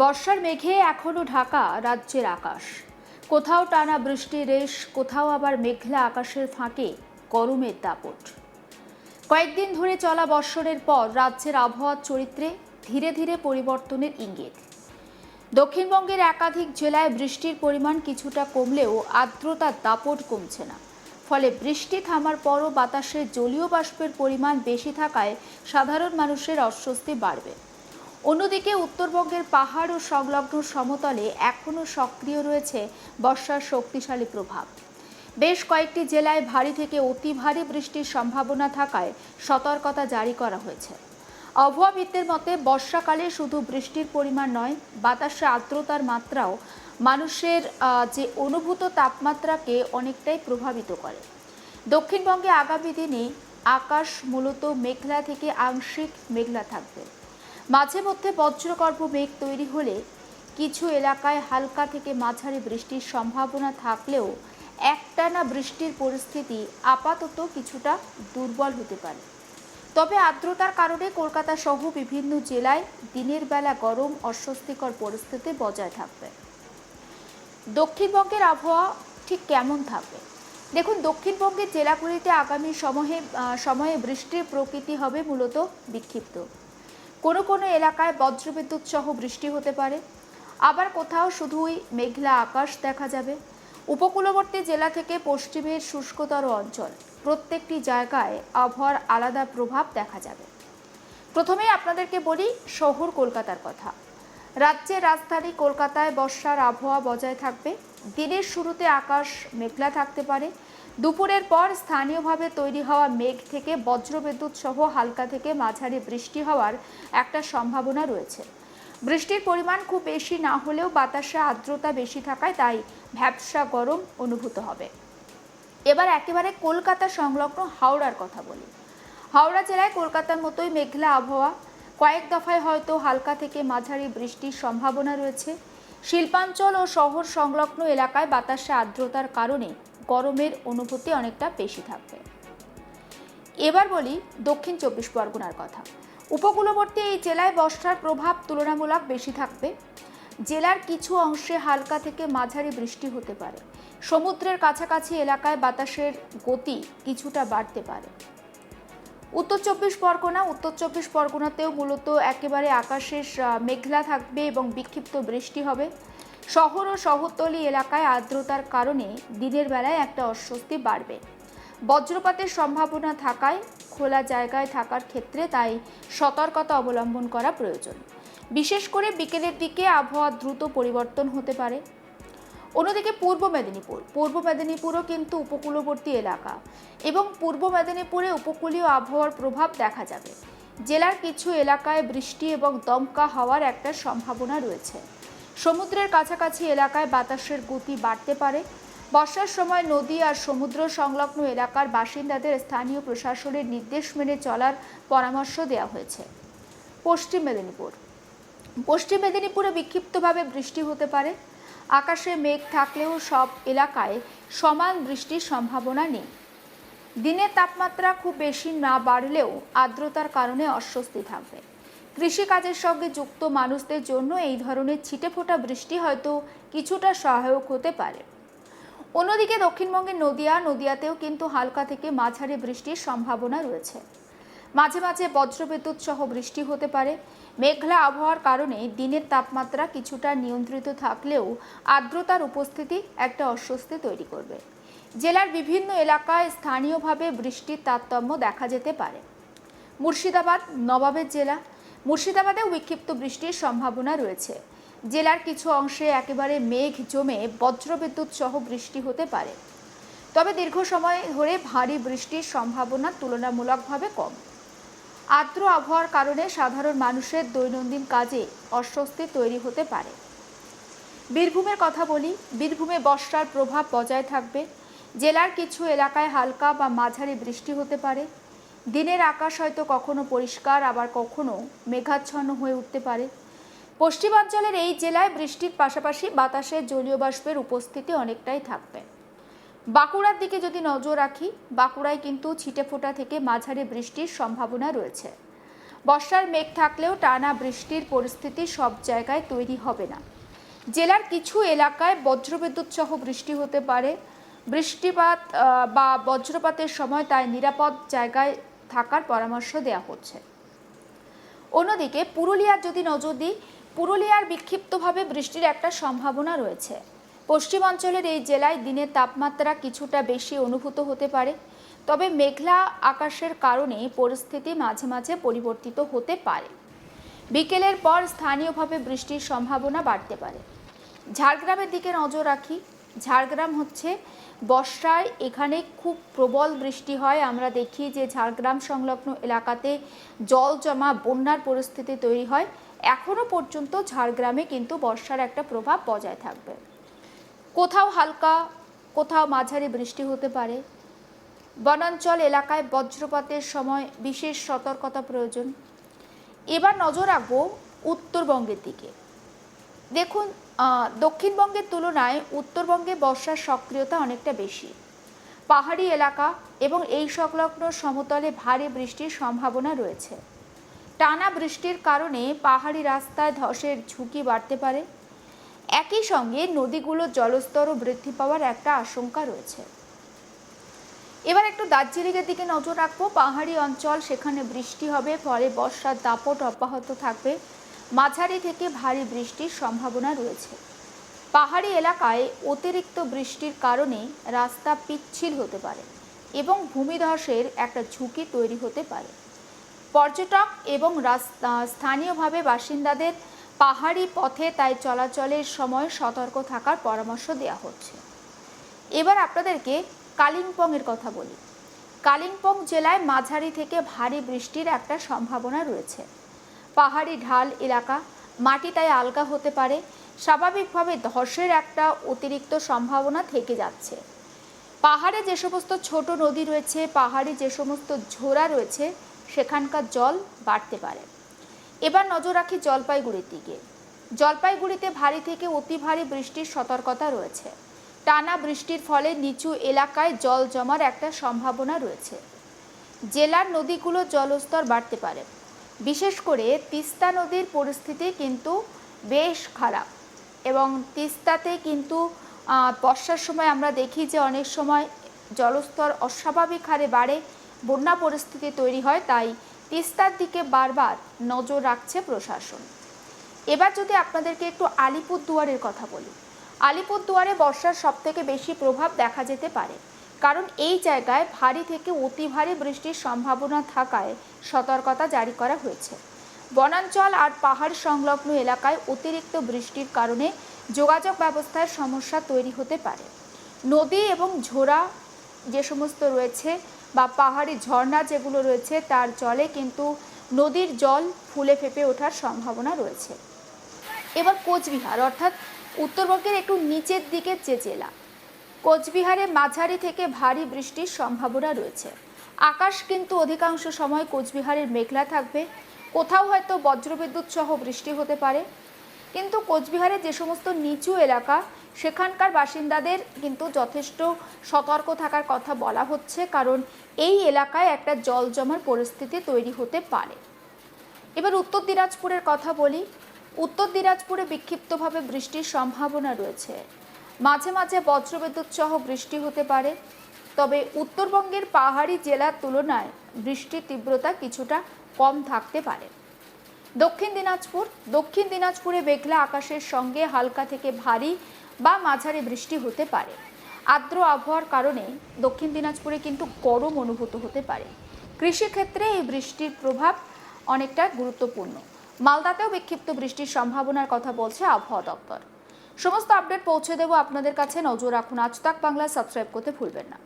বর্ষার মেঘে এখনো ঢাকা রাজ্যের আকাশ। কোথাও টানা বৃষ্টির রেশ, কোথাও আবার মেঘলা আকাশের ফাঁকে গরমের দাপট। কয়েকদিন ধরে চলা বর্ষণের পর রাজ্যের আবহাওয়ার চরিত্রে ধীরে ধীরে পরিবর্তনের ইঙ্গিত। দক্ষিণবঙ্গের একাধিক জেলায় বৃষ্টির পরিমাণ কিছুটা কমলেও আর্দ্রতার দাপট কমছে না। ফলে বৃষ্টি থামার পরও বাতাসে জলীয় বাষ্পের পরিমাণ বেশি থাকায় সাধারণ মানুষের অস্বস্তি বাড়বে। অন্যদিকে উত্তরবঙ্গের পাহাড় ও সংলগ্ন সমতলে এখনও সক্রিয় রয়েছে বর্ষার শক্তিশালী প্রভাব। বেশ কয়েকটি জেলায় ভারী থেকে অতি ভারী বৃষ্টির সম্ভাবনা থাকায় সতর্কতা জারি করা হয়েছে। আবহাওয়াবিদদের মতে বর্ষাকালে শুধু বৃষ্টির পরিমাণ নয়, বাতাসে আর্দ্রতার মাত্রাও মানুষের যে অনুভূত তাপমাত্রাকে অনেকটাই প্রভাবিত করে। দক্ষিণবঙ্গে আগামী দিনে আকাশ মূলত মেঘলা থেকে আংশিক মেঘলা থাকবে। মাঝে মধ্যে বজ্রগর্ভ মেঘ তৈরি হলে কিছু এলাকায় হালকা থেকে মাঝারি বৃষ্টির সম্ভাবনা থাকলেও একটানা বৃষ্টির পরিস্থিতি আপাতত কিছুটা দুর্বল হতে পারে। তবে আর্দ্রতার কারণে কলকাতা সহ বিভিন্ন জেলায় দিনের বেলা গরম অস্বস্তিকর পরিস্থিতি বজায় থাকবে। দক্ষিণবঙ্গের আবহাওয়া ঠিক কেমন থাকবে? দেখুন, দক্ষিণবঙ্গের জেলাগুলিতে আগামী সময়ে বৃষ্টির প্রকৃতি হবে মূলত বিক্ষিপ্ত। কোনো কোনো এলাকায় বজ্রবিদ্যুৎ সহ বৃষ্টি হতে পারে, আবার কোথাও শুধুই মেঘলা আকাশ দেখা যাবে। উপকূলবর্তী জেলা থেকে পশ্চিমের শুষ্কতর অঞ্চল প্রত্যেকটি জায়গায় আবহাওয়ার আলাদা প্রভাব দেখা যাবে। প্রথমেই আপনাদেরকে বলি শহর কলকাতার কথা। রাজ্যের রাজধানী কলকাতায় বর্ষার আবহাওয়া বজায় থাকবে। দিনের শুরুতে আকাশ মেঘলা থাকতে পারে। দুপুরের পর স্থানীয়ভাবে তৈরি হওয়া মেঘ থেকে বজ্রবিদ্যুৎ সহ হালকা থেকে মাঝারি বৃষ্টি হওয়ার একটা সম্ভাবনা রয়েছে। বৃষ্টির পরিমাণ খুব বেশি না হলেও বাতাসে আর্দ্রতা বেশি থাকায় তাই ভ্যাপসা গরম অনুভূত হবে। এবার একেবারে কলকাতা সংলগ্ন হাওড়ার কথা বলি। হাওড়া জেলায় কলকাতার মতোই মেঘলা আবহাওয়া, কয়েক দফায় হয়তো হালকা থেকে মাঝারি বৃষ্টির সম্ভাবনা রয়েছে। শিল্পাঞ্চল ও শহর সংলগ্ন এলাকায় বাতাসে আর্দ্রতার কারণে গরমের অনুভূতি অনেকটা বেশি থাকবে। এবার বলি দক্ষিণ চব্বিশ পরগনার কথা। উপকূলবর্তী এই জেলায় বর্ষার প্রভাব তুলনামূলক বেশি থাকবে। জেলার কিছু অংশে হালকা থেকে মাঝারি বৃষ্টি হতে পারে। সমুদ্রের কাছাকাছি এলাকায় বাতাসের গতি কিছুটা বাড়তে পারে। উত্তর চব্বিশ পরগনাতেও মূলত একেবারে আকাশের মেঘলা থাকবে এবং বিক্ষিপ্ত বৃষ্টি হবে। শহর ও শহরতলি এলাকায় আর্দ্রতার কারণে দিনের বেলায় একটা অস্বস্তি বাড়বে। বজ্রপাতের সম্ভাবনা থাকায় খোলা জায়গায় থাকার ক্ষেত্রে তাই সতর্কতা অবলম্বন করা প্রয়োজন। বিশেষ করে বিকেলের দিকে আবহাওয়া দ্রুত পরিবর্তন হতে পারে। অন্যদিকে পূর্ব মেদিনীপুরও কিন্তু উপকূলবর্তী এলাকা এবং পূর্ব মেদিনীপুরে উপকূলীয় আবহাওয়ার প্রভাব দেখা যাবে। জেলার কিছু এলাকায় বৃষ্টি এবং দমকা হওয়ার একটা সম্ভাবনা রয়েছে। সমুদ্রের কাছাকাছি এলাকায় বাতাসের গতি বাড়তে পারে। বর্ষার সময় নদী আর সমুদ্র সংলগ্ন এলাকার বাসিন্দাদের স্থানীয় প্রশাসনের নির্দেশ মেনে চলার পরামর্শ দেওয়া হয়েছে। পশ্চিম মেদিনীপুরে বিক্ষিপ্তভাবে বৃষ্টি হতে পারে। আকাশে মেঘ থাকলেও সব এলাকায় সমান বৃষ্টির সম্ভাবনা নেই। দিনের তাপমাত্রা খুব বেশি না বাড়লেও আর্দ্রতার কারণে অস্বস্তি থাকবে। কৃষিকাজের সঙ্গে যুক্ত মানুষদের জন্য এই ধরনের ছিটেফোঁটা বৃষ্টি হয়তো কিছুটা সহায়ক হতে পারে। অন্যদিকে দক্ষিণবঙ্গের নদিয়াতেও কিন্তু হালকা থেকে মাঝারি বৃষ্টির সম্ভাবনা রয়েছে। মাঝে মাঝে বজ্রবিদ্যুৎ সহ বৃষ্টি হতে পারে। মেঘলা আবহাওয়ার কারণে দিনের তাপমাত্রা কিছুটা নিয়ন্ত্রিত থাকলেও আর্দ্রতার উপস্থিতি একটা অস্বস্তি তৈরি করবে। জেলার বিভিন্ন এলাকায় স্থানীয়ভাবে বৃষ্টির তারতম্য দেখা যেতে পারে। মুর্শিদাবাদ নবাবের জেলা, মুর্শিদাবাদেও বিক্ষিপ্ত বৃষ্টির সম্ভাবনা রয়েছে। জেলার কিছু অংশে একেবারে মেঘ জমে বজ্রবিদ্যুৎ সহ বৃষ্টি হতে পারে। তবে দীর্ঘ সময় ধরে ভারী বৃষ্টির সম্ভাবনা তুলনামূলকভাবে কম। আর্দ্র আবহাওয়ার কারণে সাধারণ মানুষের দৈনন্দিন কাজে অস্বস্তি তৈরি হতে পারে। বীরভূমের কথা বলি। বীরভূমে বর্ষার প্রভাব বজায় থাকবে। জেলার কিছু এলাকায় হালকা বা মাঝারি বৃষ্টি হতে পারে। দিনের আকাশ হয়তো কখনো পরিষ্কার আবার কখনো মেঘাচ্ছন্ন হয়ে উঠতে পারে। পশ্চিমাঞ্চলের এই জেলায় বৃষ্টির পাশাপাশি বাতাসে জলীয় বাষ্পের উপস্থিতি অনেকটাই থাকবে। বাঁকুড়ার দিকে যদি নজর রাখি, বাঁকুড়ায় কিন্তু ছিটেফোঁটা থেকে মাঝারি বৃষ্টির সম্ভাবনা রয়েছে। বর্ষার মেঘ থাকলেও টানা বৃষ্টির পরিস্থিতি সব জায়গায় তৈরি হবে না। জেলার কিছু এলাকায় বজ্রবিদ্যুৎ সহ বৃষ্টি হতে পারে। বৃষ্টিপাত বা বজ্রপাতের সময় তাই নিরাপদ জায়গায় থাকার পরামর্শ দেওয়া হচ্ছে। অন্যদিকে পুরুলিয়ার যদি নজর দিই, পুরুলিয়ার বিক্ষিপ্তভাবে বৃষ্টির একটা সম্ভাবনা রয়েছে। পশ্চিমাঞ্চলের এই জেলায় দিনের তাপমাত্রা কিছুটা বেশি অনুভূত হতে পারে, তবে মেঘলা আকাশের কারণে পরিস্থিতি মাঝে মাঝে পরিবর্তিত হতে পারে। বিকেলের পর স্থানীয়ভাবে বৃষ্টির সম্ভাবনা বাড়তে পারে। ঝাড়গ্রামের দিকে নজর রাখি। ঝাড়গ্রাম হচ্ছে বর্ষায় এখানে খুব প্রবল বৃষ্টি হয়। আমরা দেখি যে ঝাড়গ্রাম সংলগ্ন এলাকাতে জল জমা, বন্যার পরিস্থিতি তৈরি হয়। এখনো পর্যন্ত ঝাড়গ্রামে কিন্তু বর্ষার একটা প্রভাব বজায় থাকবে। কোথাও হালকা, কোথাও মাঝারি বৃষ্টি হতে পারে। বনাঞ্চল এলাকায় বজ্রপাতের সময় বিশেষ সতর্কতা প্রয়োজন। এবার নজর রাখবো উত্তরবঙ্গের দিকে। দেখুন, দক্ষিণবঙ্গের তুলনায় উত্তরবঙ্গে বর্ষার সক্রিয়তা অনেকটা বেশি। পাহাড়ি এলাকা এবং এই সংলগ্ন সমতলে ভারী বৃষ্টির সম্ভাবনা রয়েছে। টানা বৃষ্টির কারণে পাহাড়ি রাস্তায় ধসের ঝুঁকি বাড়তে পারে। একই সঙ্গে নদীগুলোর জলস্তরও বৃদ্ধি পাওয়ার একটা আশঙ্কা রয়েছে। এবার একটু দার্জিলিংয়ের দিকে নজর রাখবো। পাহাড়ি অঞ্চল, সেখানে বৃষ্টি হবে, ফলে বর্ষার দাপট অব্যাহত থাকবে। মাঝারি থেকে ভারী বৃষ্টির সম্ভাবনা রয়েছে। পাহাড়ি এলাকায় অতিরিক্ত বৃষ্টির কারণে রাস্তা পিচ্ছিল হতে পারে এবং ভূমিধসের একটা ঝুঁকি তৈরি হতে পারে। পর্যটক এবং স্থানীয়ভাবে বাসিন্দাদের পাহাড়ি পথে তাই চলাচলের সময় সতর্ক থাকার পরামর্শ দেওয়া হচ্ছে। এবার আপনাদেরকে কালিম্পংয়ের কথা বলি। কালিম্পং জেলায় মাঝারি থেকে ভারী বৃষ্টির একটা সম্ভাবনা রয়েছে। পাহাড়ি ঢাল এলাকা, মাটি তাই আলগা হতে পারে। স্বাভাবিকভাবে ধসের একটা অতিরিক্ত সম্ভাবনা থেকে যাচ্ছে। পাহাড়ে যে সমস্ত ছোট নদী রয়েছে, পাহাড়ি যে সমস্ত ঝোড়া রয়েছে, সেখানকার জল বাড়তে পারে। এবার নজর রাখি জলপাইগুড়ির দিকে। জলপাইগুড়িতে ভারী থেকে অতি ভারী বৃষ্টির সতর্কতা রয়েছে। টানা বৃষ্টির ফলে নিচু এলাকায় জল জমার একটা সম্ভাবনা রয়েছে। জেলার নদীগুলোর জলস্তর বাড়তে পারে। বিশেষ করে তিস্তা নদীর পরিস্থিতি কিন্তু বেশ খারাপ এবং তিস্তাতে কিন্তু বর্ষার সময় আমরা দেখি যে অনেক সময় জলস্তর অস্বাভাবিক হারে বাড়ে, বন্যা পরিস্থিতি তৈরি হয়। তাই তিস্তার দিকে বারবার নজর রাখছে প্রশাসন। এবার যদি আপনাদেরকে একটু আলিপুরদুয়ারের কথা বলি, আলিপুরদুয়ারে বর্ষার সবথেকে বেশি প্রভাব দেখা যেতে পারে, কারণ এই জায়গায় ভারী থেকে অতি ভারী বৃষ্টির সম্ভাবনা থাকায় সতর্কতা জারি করা হয়েছে। বনাঞ্চল আর পাহাড় সংলগ্ন এলাকায় অতিরিক্ত বৃষ্টির কারণে যোগাযোগ ব্যবস্থায় সমস্যা তৈরি হতে পারে। নদী এবং ঝোড়া যে সমস্ত রয়েছে বা পাহাড়ি ঝর্ণা যেগুলো রয়েছে, তার জলে কিন্তু নদীর জল ফুলে ফেঁপে ওঠার সম্ভাবনা রয়েছে। এবার কোচবিহার, অর্থাৎ উত্তরবঙ্গের একটু নিচের দিকের যে জেলা, কোচবিহারে মাঝারি থেকে ভারী বৃষ্টির সম্ভাবনা রয়েছে। আকাশ কিন্তু অধিকাংশ সময় কোচবিহারের মেঘলা থাকবে। কোথাও হয়তো বজ্রবিদ্যুৎ সহ বৃষ্টি হতে পারে। কিন্তু কোচবিহারের যে সমস্ত নিচু এলাকা, সেখানকার বাসিন্দাদের কিন্তু যথেষ্ট সতর্ক থাকার কথা বলা হচ্ছে, কারণ এই এলাকায় একটা জল জমার পরিস্থিতি তৈরি হতে পারে। এবার উত্তর দিনাজপুরের কথা বলি। উত্তর দিনাজপুরে বিক্ষিপ্তভাবে বৃষ্টির সম্ভাবনা রয়েছে। মাঝে মাঝে বজ্রবিদ্যুৎ সহ বৃষ্টি হতে পারে। তবে উত্তরবঙ্গের পাহাড়ি জেলার তুলনায় বৃষ্টির তীব্রতা কিছুটা কম থাকতে পারে। দক্ষিণ দিনাজপুরে মেঘলা আকাশের সঙ্গে হালকা থেকে ভারী বা মাঝারি বৃষ্টি হতে পারে। আর্দ্র আবহাওয়ার কারণে দক্ষিণ দিনাজপুরে কিন্তু গরম অনুভূত হতে পারে। কৃষিক্ষেত্রে এই বৃষ্টির প্রভাব অনেকটা গুরুত্বপূর্ণ। মালদাতেও বিক্ষিপ্ত বৃষ্টির সম্ভাবনার কথা বলছে আবহাওয়া দপ্তর। সমস্ত আপডেট পৌঁছে দেব আপনাদের কাছে। নজর রাখুন আজ তাক বাংলা, সাবস্ক্রাইব করতে ভুলবেন না।